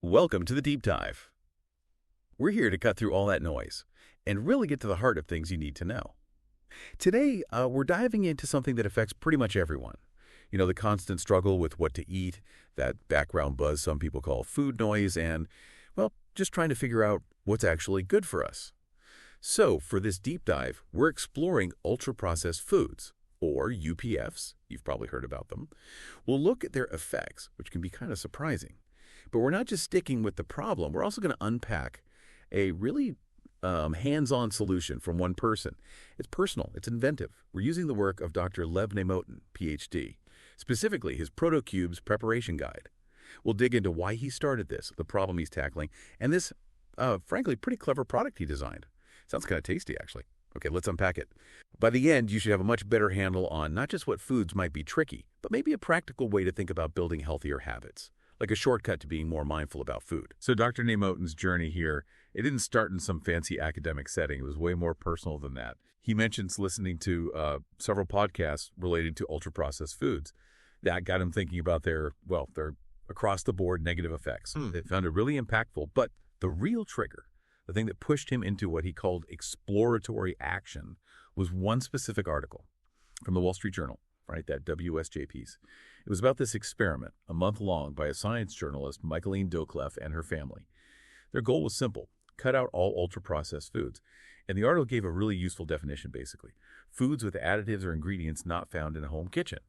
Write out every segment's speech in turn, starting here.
Welcome to the Deep Dive. We're here to cut through all that noise and really get to the heart of things you need to know. Today, we're diving into something that affects pretty much everyone. You know, the constant struggle with what to eat, that background buzz some people call food noise, and, well, just trying to figure out what's actually good for us. So, for this deep dive, we're exploring ultra-processed foods, or UPFs. You've probably heard about them. We'll look at their effects, which can be kind of surprising. But we're not just sticking with the problem. We're also going to unpack a really hands-on solution from one person. It's personal. It's inventive. We're using the work of Dr. Lev Nemotin, Ph.D., specifically his PROTOCUBES preparation guide. We'll dig into why he started this, the problem he's tackling, and this, frankly, pretty clever product he designed. Sounds kind of tasty, actually. Okay, let's unpack it. By the end, you should have a much better handle on not just what foods might be tricky, but maybe a practical way to think about building healthier habits, like a shortcut to being more mindful about food. So Dr. Nemotin's journey here, it didn't start in some fancy academic setting. It was way more personal than that. He mentions listening to several podcasts relating to ultra-processed foods. That got him thinking about their across-the-board negative effects. They found it really impactful, but the real trigger, the thing that pushed him into what he called exploratory action, was one specific article from the Wall Street Journal, right, that WSJ piece. It was about this experiment, a month long, by a science journalist, Michaeleen Doucleff, and her family. Their goal was simple: cut out all ultra-processed foods. And the article gave a really useful definition, basically. Foods with additives or ingredients not found in a home kitchen.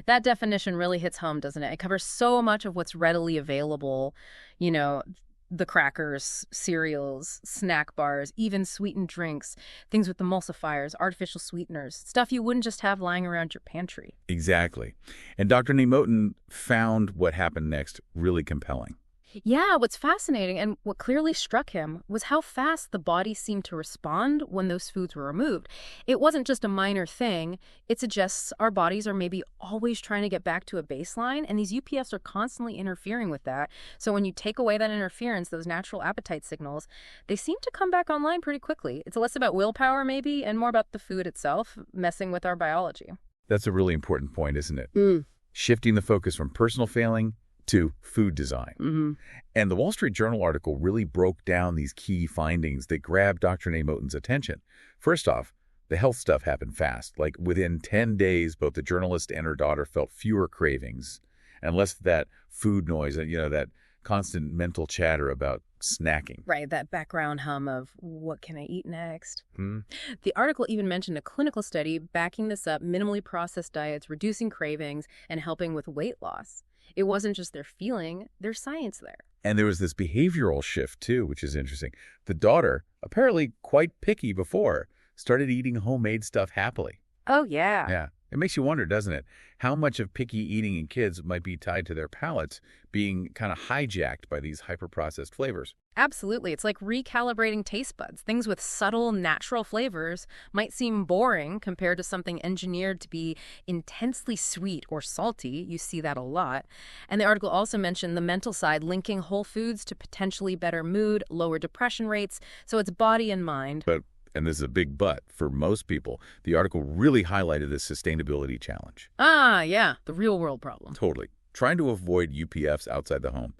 That definition really hits home, doesn't it? It covers so much of what's readily available, you know, the crackers, cereals, snack bars, even sweetened drinks, things with emulsifiers, artificial sweeteners, stuff you wouldn't just have lying around your pantry. Exactly. And Dr. Nemotin found what happened next really compelling. Yeah, what's fascinating and what clearly struck him was how fast the body seemed to respond when those foods were removed. It wasn't just a minor thing. It suggests our bodies are maybe always trying to get back to a baseline, and these UPFs are constantly interfering with that. So when you take away that interference, those natural appetite signals, they seem to come back online pretty quickly. It's less about willpower maybe and more about the food itself messing with our biology. That's a really important point, isn't it? Shifting the focus from personal failing to food design. And the Wall Street Journal article really broke down these key findings that grabbed Dr. Nemotin's attention. First off, the health stuff happened fast. Like within 10 days, both the journalist and her daughter felt fewer cravings and less of that food noise, you know, that constant mental chatter about snacking. Right, that background hum of what can I eat next? The article even mentioned a clinical study backing this up, minimally processed diets, reducing cravings, and helping with weight loss. It wasn't just their feeling, there's science there. And there was this behavioral shift, too, which is interesting. The daughter, apparently quite picky before, started eating homemade stuff happily. Oh, yeah. Yeah. It makes you wonder, doesn't it, how much of picky eating in kids might be tied to their palates being kind of hijacked by these hyper-processed flavors. Absolutely. It's like recalibrating taste buds. Things with subtle, natural flavors might seem boring compared to something engineered to be intensely sweet or salty. You see that a lot. And the article also mentioned the mental side, linking whole foods to potentially better mood, lower depression rates. So it's body and mind. But, and this is a big but, for most people, the article really highlighted the sustainability challenge. Ah, yeah, the real world problem. Totally. Trying to avoid UPFs outside the home.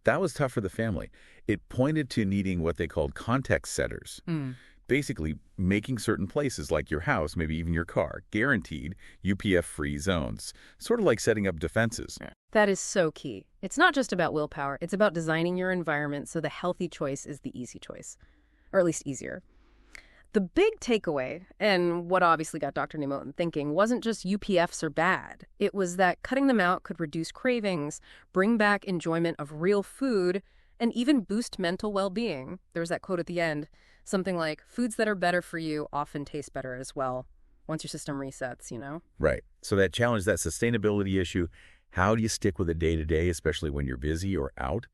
That was tough for the family. It pointed to needing what they called context setters. Basically, making certain places like your house, maybe even your car, guaranteed UPF-free zones. Sort of like setting up defenses. That is so key. It's not just about willpower. It's about designing your environment so the healthy choice is the easy choice, or at least easier. The big takeaway, and what obviously got Dr. Nemotin thinking, wasn't just UPFs are bad. It was that cutting them out could reduce cravings, bring back enjoyment of real food, and even boost mental well-being. There was that quote at the end, something like, foods that are better for you often taste better as well, once your system resets, you know? Right. So that challenge, that sustainability issue, how do you stick with it day-to-day, especially when you're busy or out?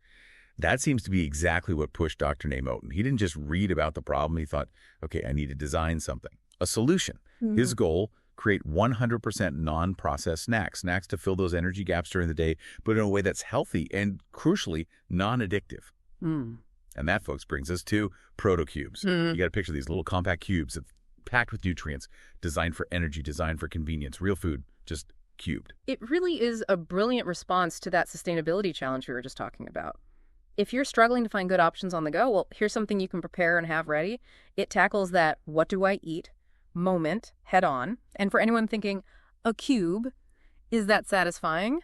That seems to be exactly what pushed Dr. Nemotin. He didn't just read about the problem. He thought, okay, I need to design something, a solution. His goal, create 100% non-processed snacks to fill those energy gaps during the day, but in a way that's healthy and, crucially, non-addictive. And that, folks, brings us to PROTOCUBES. You got to picture these little compact cubes packed with nutrients, designed for energy, designed for convenience, real food, just cubed. It really is a brilliant response to that sustainability challenge we were just talking about. If you're struggling to find good options on the go, well, here's something you can prepare and have ready. It tackles that what do I eat moment head on. And for anyone thinking, a cube, is that satisfying?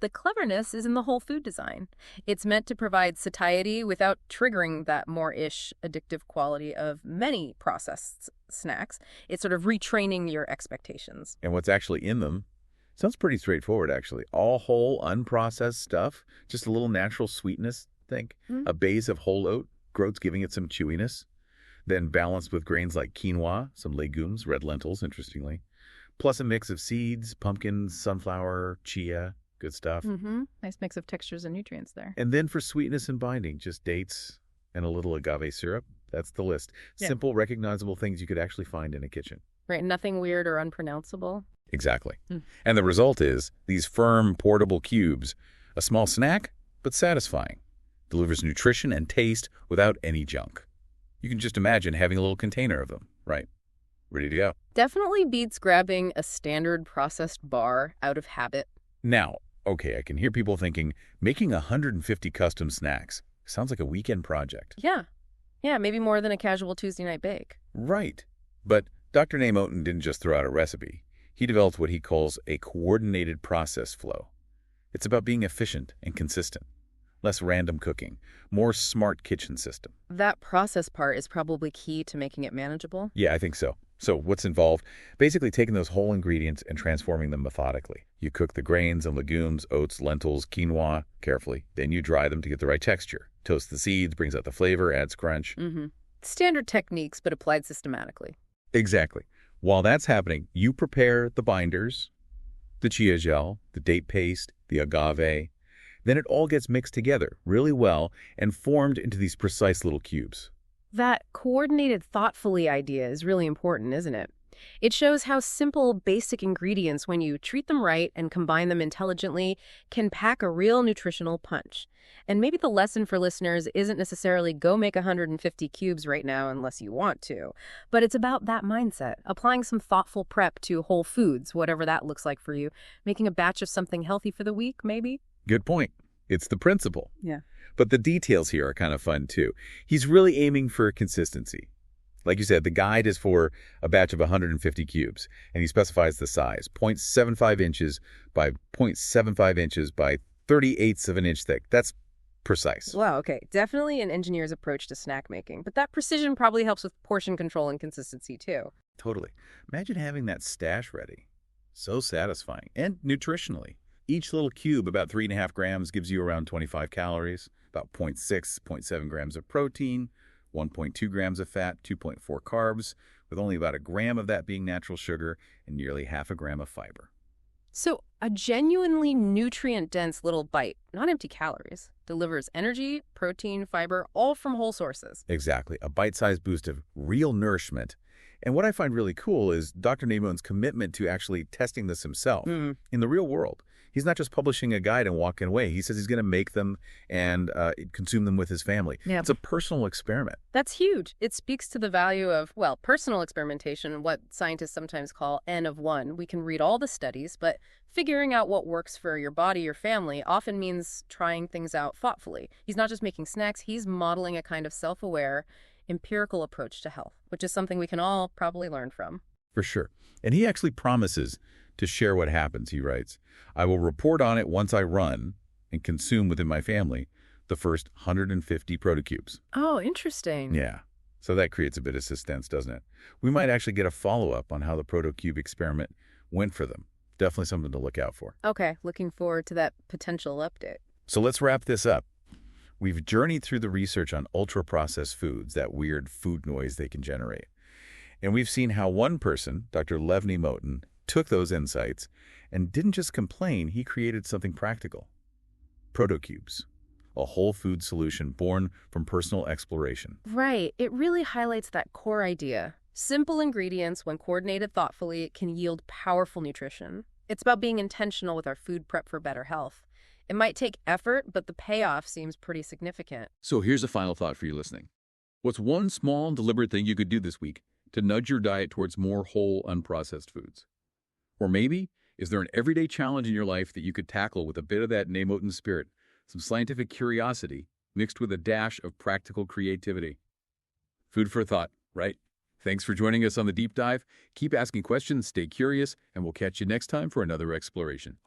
The cleverness is in the whole food design. It's meant to provide satiety without triggering that more-ish addictive quality of many processed snacks. It's sort of retraining your expectations. And what's actually in them sounds pretty straightforward, actually. All whole, unprocessed stuff, just a little natural sweetness, think. A base of whole oat, groats giving it some chewiness. Then balanced with grains like quinoa, some legumes, red lentils, interestingly. Plus a mix of seeds, pumpkins, sunflower, chia. Good stuff. Nice mix of textures and nutrients there. And then for sweetness and binding, just dates and a little agave syrup. That's the list. Yeah. Simple, recognizable things you could actually find in a kitchen. Right, nothing weird or unpronounceable. Exactly. And the result is these firm, portable cubes, a small snack, but satisfying. Delivers nutrition and taste without any junk. You can just imagine having a little container of them, right? Ready to go. Definitely beats grabbing a standard processed bar out of habit. Now, okay, I can hear people thinking, making 150 custom snacks sounds like a weekend project. Yeah, maybe more than a casual Tuesday night bake. Right. But Dr. Moten didn't just throw out a recipe. He developed what he calls a coordinated process flow. It's about being efficient and consistent. Less random cooking, more smart kitchen system. That process part is probably key to making it manageable. Yeah, I think so. So what's involved? Basically taking those whole ingredients and transforming them methodically. You cook the grains and legumes, oats, lentils, quinoa, carefully. Then you dry them to get the right texture. Toast the seeds, brings out the flavor, adds crunch. Standard techniques, but applied systematically. Exactly. While that's happening, you prepare the binders, the chia gel, the date paste, the agave. Then it all gets mixed together really well and formed into these precise little cubes. That coordinated thoughtfully idea is really important, isn't it? It shows how simple, basic ingredients, when you treat them right and combine them intelligently, can pack a real nutritional punch. And maybe the lesson for listeners isn't necessarily go make 150 cubes right now unless you want to, but it's about that mindset, applying some thoughtful prep to whole foods, whatever that looks like for you, making a batch of something healthy for the week, maybe? Good point. It's the principle. Yeah. But the details here are kind of fun, too. He's really aiming for consistency. Like you said, the guide is for a batch of 150 cubes, and he specifies the size, 0.75 inches by 0.75 inches by 38ths of an inch thick. That's precise. Wow, okay. Definitely an engineer's approach to snack making, but that precision probably helps with portion control and consistency, too. Totally. Imagine having that stash ready. So satisfying. And nutritionally. Each little cube, about 3.5 grams, gives you around 25 calories, about 0.6, 0.7 grams of protein, 1.2 grams of fat, 2.4 carbs, with only about a gram of that being natural sugar and nearly half a gram of fiber. So a genuinely nutrient-dense little bite, not empty calories, delivers energy, protein, fiber, all from whole sources. Exactly. A bite-sized boost of real nourishment. And what I find really cool is Dr. Moten's commitment to actually testing this himself in the real world. He's not just publishing a guide and walking away. He says he's going to make them and consume them with his family. Yeah. It's a personal experiment. That's huge. It speaks to the value of, well, personal experimentation, what scientists sometimes call N of 1. We can read all the studies, but figuring out what works for your body or family often means trying things out thoughtfully. He's not just making snacks. He's modeling a kind of self-aware, empirical approach to health, which is something we can all probably learn from. For sure. And he actually promises to share what happens, he writes. I will report on it once I run and consume within my family the first 150 PROTOCUBES. Oh, interesting. Yeah. So that creates a bit of suspense, doesn't it? We might actually get a follow-up on how the PROTOCUBE experiment went for them. Definitely something to look out for. Okay, looking forward to that potential update. So let's wrap this up. We've journeyed through the research on ultra-processed foods, that weird food noise they can generate. And we've seen how one person, Dr. Michaeleen Doucleff, took those insights and didn't just complain, he created something practical. PROTOCUBES, a whole food solution born from personal exploration. Right. It really highlights that core idea. Simple ingredients, when coordinated thoughtfully, can yield powerful nutrition. It's about being intentional with our food prep for better health. It might take effort, but the payoff seems pretty significant. So here's a final thought for you listening. What's one small, deliberate thing you could do this week to nudge your diet towards more whole, unprocessed foods? Or maybe, is there an everyday challenge in your life that you could tackle with a bit of that Moten spirit, some scientific curiosity, mixed with a dash of practical creativity. Food for thought, right? Thanks for joining us on the deep dive. Keep asking questions, stay curious, and we'll catch you next time for another exploration.